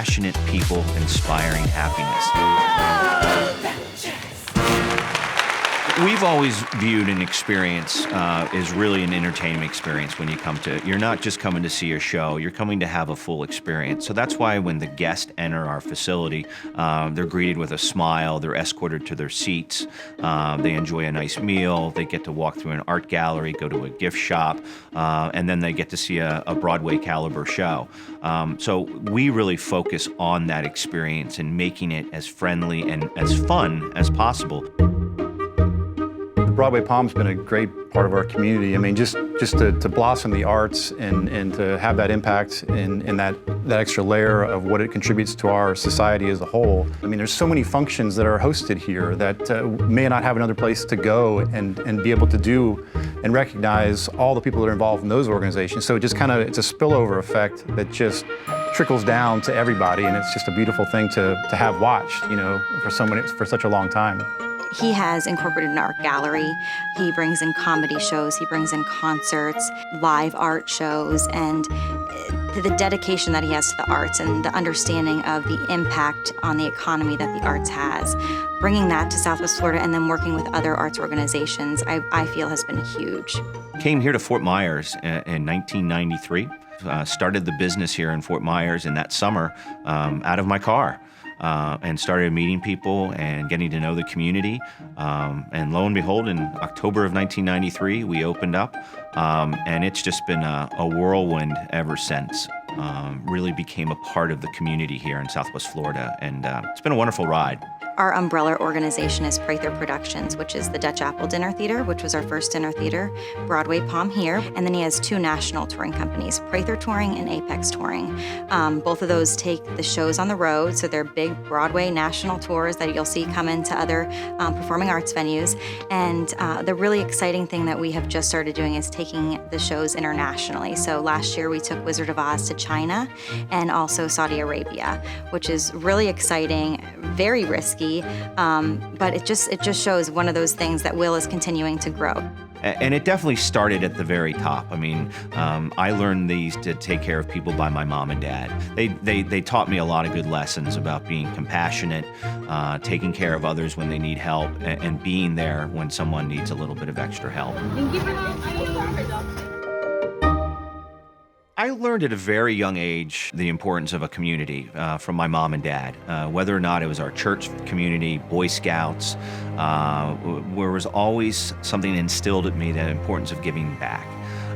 passionate people inspiring happiness. We've always viewed an experience as really an entertainment experience when you come to it. You're not just coming to see a show, you're coming to have a full experience. So that's why when the guests enter our facility, they're greeted with a smile, they're escorted to their seats, they enjoy a nice meal, they get to walk through an art gallery, go to a gift shop, and then they get to see a Broadway-caliber show. So we really focus on that experience and making it as friendly and as fun as possible. Broadway Palm's been a great part of our community. I mean, just to blossom the arts and to have that impact in that extra layer of what it contributes to our society as a whole. I mean, there's so many functions that are hosted here that may not have another place to go and be able to do and recognize all the people that are involved in those organizations. So it just it's a spillover effect that just trickles down to everybody, and it's just a beautiful thing to have watched, you know, for such a long time. He has incorporated an art gallery. He brings in comedy shows, he brings in concerts, live art shows, and the dedication that he has to the arts and the understanding of the impact on the economy that the arts has. Bringing that to Southwest Florida and then working with other arts organizations, I feel has been huge. Came here to Fort Myers in 1993. Started the business here in Fort Myers in that summer out of my car. And started meeting people and getting to know the community. And lo and behold, in October of 1993, we opened up, and it's just been a whirlwind ever since. Really became a part of the community here in Southwest Florida, and it's been a wonderful ride. Our umbrella organization is Prather Productions, which is the Dutch Apple Dinner Theatre, which was our first dinner theater, Broadway Palm here, and then he has two national touring companies, Prather Touring and Apex Touring. Both of those take the shows on the road, so they're big Broadway national tours that you'll see come into other performing arts venues. And the really exciting thing that we have just started doing is taking the shows internationally. So last year we took Wizard of Oz to China and also Saudi Arabia, which is really exciting, very risky. But it just shows one of those things that Will is continuing to grow. And it definitely started at the very top. I mean, I learned these to take care of people by my mom and dad. They taught me a lot of good lessons about being compassionate, taking care of others when they need help, and being there when someone needs a little bit of extra help. I learned at a very young age the importance of a community from my mom and dad, whether or not it was our church community, Boy Scouts, there was always something instilled in me, the importance of giving back.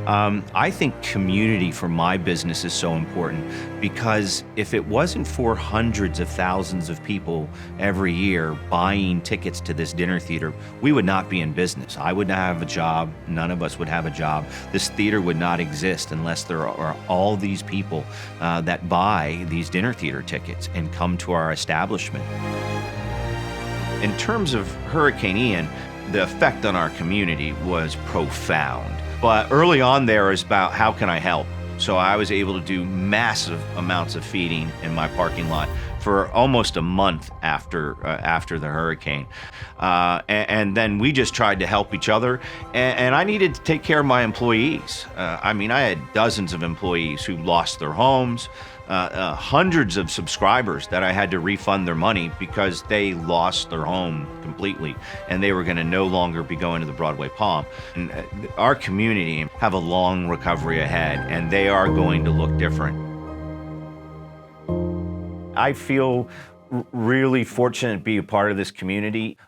I think community for my business is so important because if it wasn't for hundreds of thousands of people every year buying tickets to this dinner theater, we would not be in business. I would not have a job. None of us would have a job. This theater would not exist unless there are all these people that buy these dinner theater tickets and come to our establishment. In terms of Hurricane Ian, the effect on our community was profound. But early on there is about how can I help? So I was able to do massive amounts of feeding in my parking lot for almost a month after the hurricane. And then we just tried to help each other. And I needed to take care of my employees. I mean, I had dozens of employees who lost their homes, hundreds of subscribers that I had to refund their money because they lost their home completely and they were going to no longer be going to the Broadway Palm. And our community have a long recovery ahead, and they are going to look different. I feel really fortunate to be a part of this community.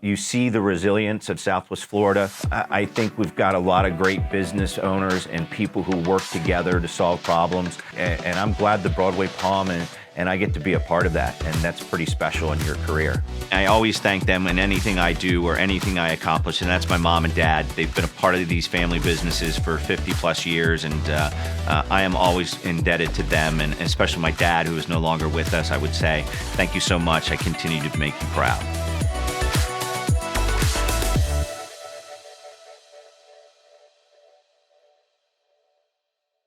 You see the resilience of Southwest Florida. I think we've got a lot of great business owners and people who work together to solve problems. And I'm glad the Broadway Palm and I get to be a part of that, and that's pretty special in your career. I always thank them in anything I do or anything I accomplish, and that's my mom and dad. They've been a part of these family businesses for 50 plus years, and I am always indebted to them, and especially my dad, who is no longer with us. I would say, thank you so much. I continue to make you proud.